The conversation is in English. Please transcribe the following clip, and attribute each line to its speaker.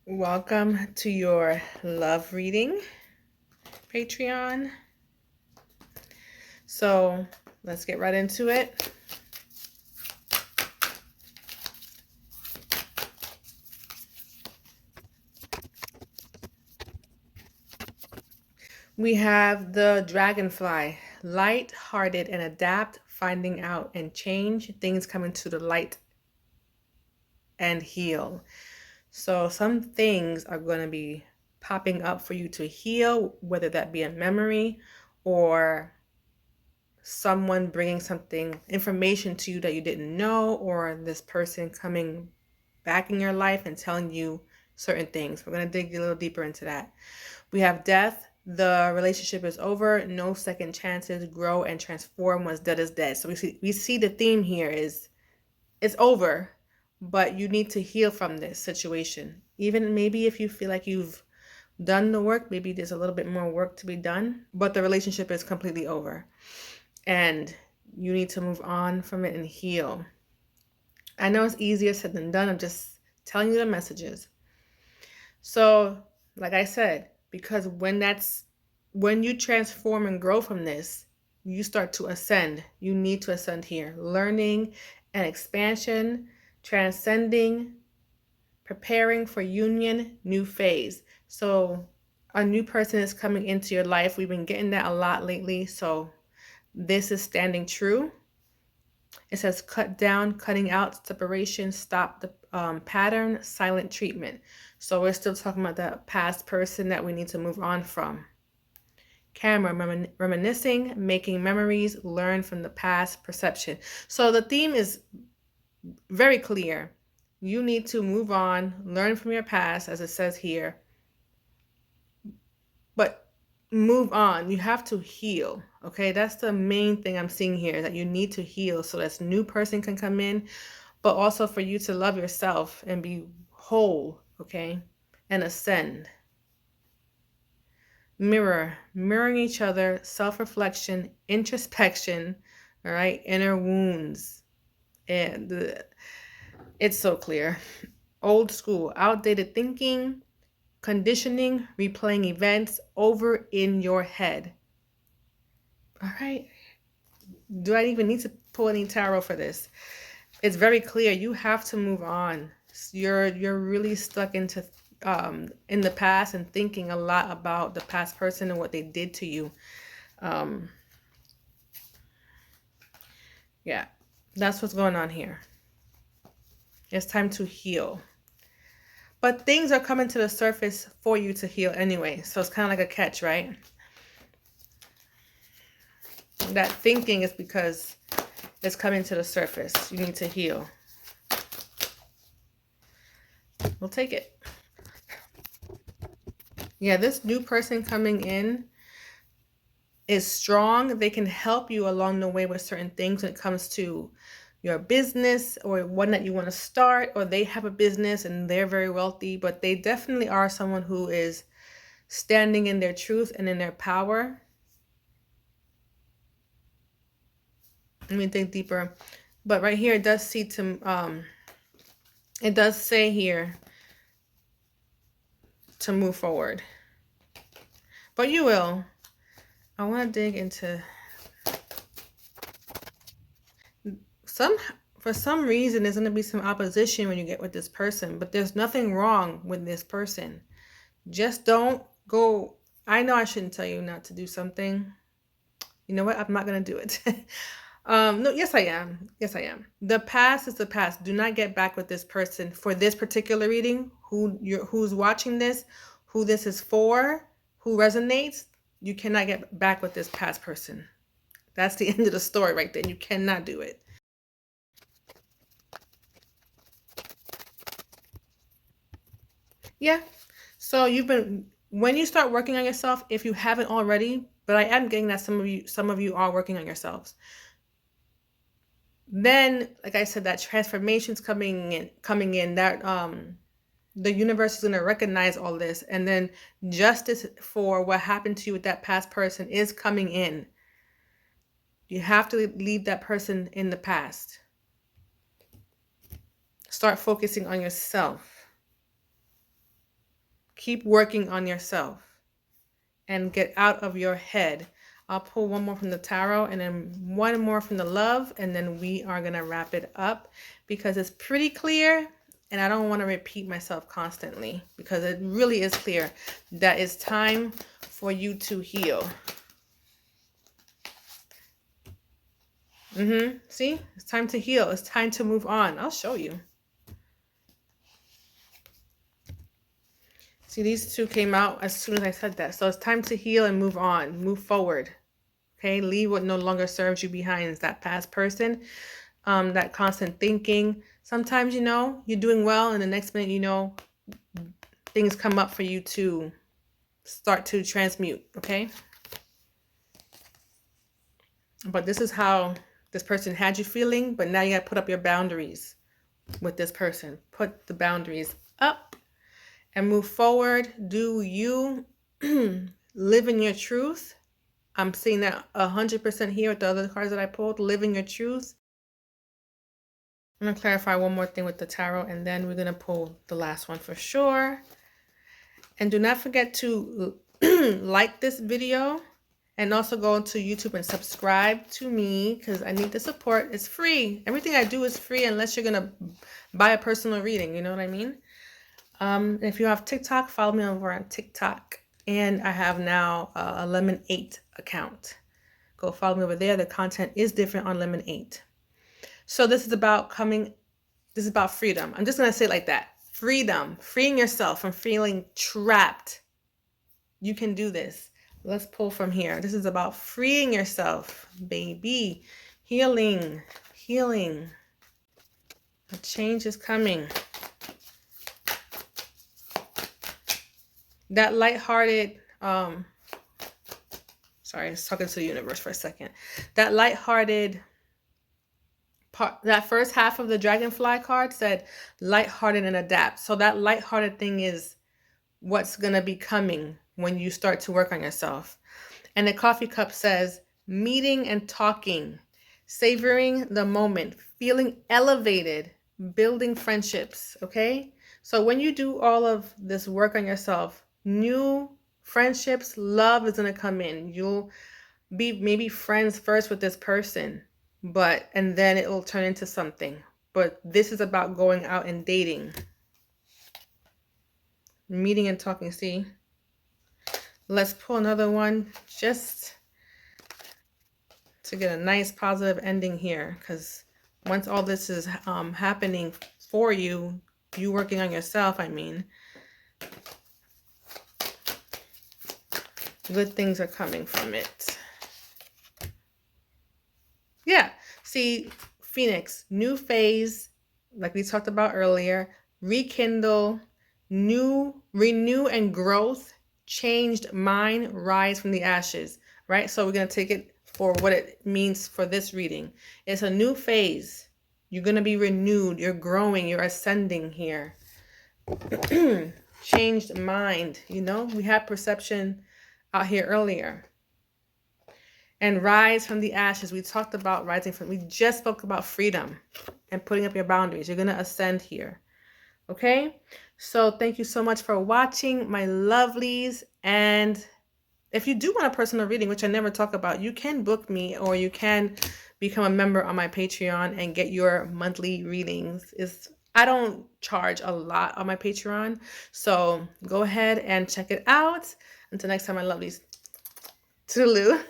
Speaker 1: Welcome to your love reading, Patreon. So let's get right into it. We have the dragonfly, light-hearted and adapt, finding out and change. Things coming to the light and heal. So some things are going to be popping up for you to heal, whether that be a memory or someone bringing something, information to you that you didn't know, or this person coming back in your life and telling you certain things. We're going to dig a little deeper into that. We have death. The relationship is over. No second chances. Grow and transform. What's dead is dead. So we see the theme here is it's over, but you need to heal from this situation. Even maybe if you feel like you've done the work, maybe there's a little bit more work to be done, but the relationship is completely over. And you need to move on from it and heal. I know it's easier said than done. I'm just telling you the messages. So, like I said, because when you transform and grow from this, you start to ascend. You need to ascend here. Learning and expansion, transcending, preparing for union, new phase. So, a new person is coming into your life. We've been getting that a lot lately. So, this is standing true. It says cut down, cutting out, separation, stop the pattern, silent treatment. So we're still talking about that past person that we need to move on from. Camera, reminiscing, making memories, learn from the past, perception. So the theme is very clear. You need to move on, learn from your past, as it says here, but move on. You have to heal. Okay, that's the main thing I'm seeing here, that you need to heal so this new person can come in, but also for you to love yourself and be whole, okay, and ascend. Mirroring each other, self-reflection, introspection, all right, inner wounds. And it's so clear. Old school, outdated thinking, conditioning, replaying events over in your head. All right. Do I even need to pull any tarot for this? It's very clear. You have to move on. You're really stuck into in the past and thinking a lot about the past person and what they did to you. Yeah, that's what's going on here. It's time to heal. But things are coming to the surface for you to heal anyway. So it's kind of like a catch, right? That thinking is because it's coming to the surface. You need to heal. We'll take it. Yeah, this new person coming in is strong. They can help you along the way with certain things when it comes to your business or one that you want to start, or they have a business and they're very wealthy, but they definitely are someone who is standing in their truth and in their power. Let me think deeper. But right here it does it does say here to move forward. But you will. I want to dig into for some reason there's going to be some opposition when you get with this person, but there's nothing wrong with this person. Just don't go. I know I shouldn't tell you not to do something. You know what? I'm not going to do it. No, yes I am. Yes I am. The past is the past. Do not get back with this person for this particular reading. Who's watching this, who this is for, who resonates. You cannot get back with this past person. That's the end of the story right there. You cannot do it. Yeah. So when you start working on yourself, if you haven't already, but I am getting that some of you are working on yourselves. Then, like I said, that transformation's coming in, that the universe is going to recognize all this, and then justice for what happened to you with that past person is coming in. You have to leave that person in the past. Start focusing on yourself. Keep working on yourself and get out of your head. I'll pull one more from the tarot and then one more from the love, and then we are going to wrap it up because it's pretty clear and I don't want to repeat myself constantly because it really is clear that it's time for you to heal. See, it's time to heal. It's time to move on. I'll show you. See, these two came out as soon as I said that. So it's time to heal and move on, move forward. Okay, leave what no longer serves you behind. Is that past person, that constant thinking. Sometimes, you know, you're doing well and the next minute, you know, things come up for you to start to transmute, okay? But this is how this person had you feeling, but now you got to put up your boundaries with this person. Put the boundaries up and move forward. Do you live in your truth? I'm seeing that 100% here with the other cards that I pulled. Live in your truth. I'm going to clarify one more thing with the tarot, and then we're going to pull the last one for sure. And do not forget to like this video and also go to YouTube and subscribe to me because I need the support. It's free. Everything I do is free unless you're going to buy a personal reading. You know what I mean? If you have TikTok, follow me over on TikTok. And I have now a Lemon 8 account. Go follow me over there. The content is different on Lemon 8. So this is about freedom. I'm just going to say it like that. Freedom. Freeing yourself from feeling trapped. You can do this. Let's pull from here. This is about freeing yourself, baby. Healing. Healing. A change is coming. That lighthearted, sorry, I was talking to the universe for a second. That lighthearted part, that first half of the dragonfly card said lighthearted and adapt. So that lighthearted thing is what's going to be coming when you start to work on yourself. And the coffee cup says meeting and talking, savoring the moment, feeling elevated, building friendships. Okay. So when you do all of this work on yourself, new friendships, love is going to come in. You'll be maybe friends first with this person, and then it will turn into something. But this is about going out and dating. Meeting and talking, see? Let's pull another one just to get a nice positive ending here, because once all this is happening for you, you working on yourself, I mean, good things are coming from it. Yeah. See, Phoenix, new phase, like we talked about earlier, rekindle, renew and growth, changed mind, rise from the ashes, right? So we're going to take it for what it means for this reading. It's a new phase. You're going to be renewed. You're growing. You're ascending here. Changed mind. You know, we had perception out here earlier. And rise from the ashes. We talked about rising from, we just spoke about freedom and putting up your boundaries. You're going to ascend here. Okay. So thank you so much for watching, my lovelies. And if you do want a personal reading, which I never talk about, you can book me or you can become a member on my Patreon and get your monthly readings. I don't charge a lot on my Patreon. So go ahead and check it out. Until next time, my lovelies. Toodaloo.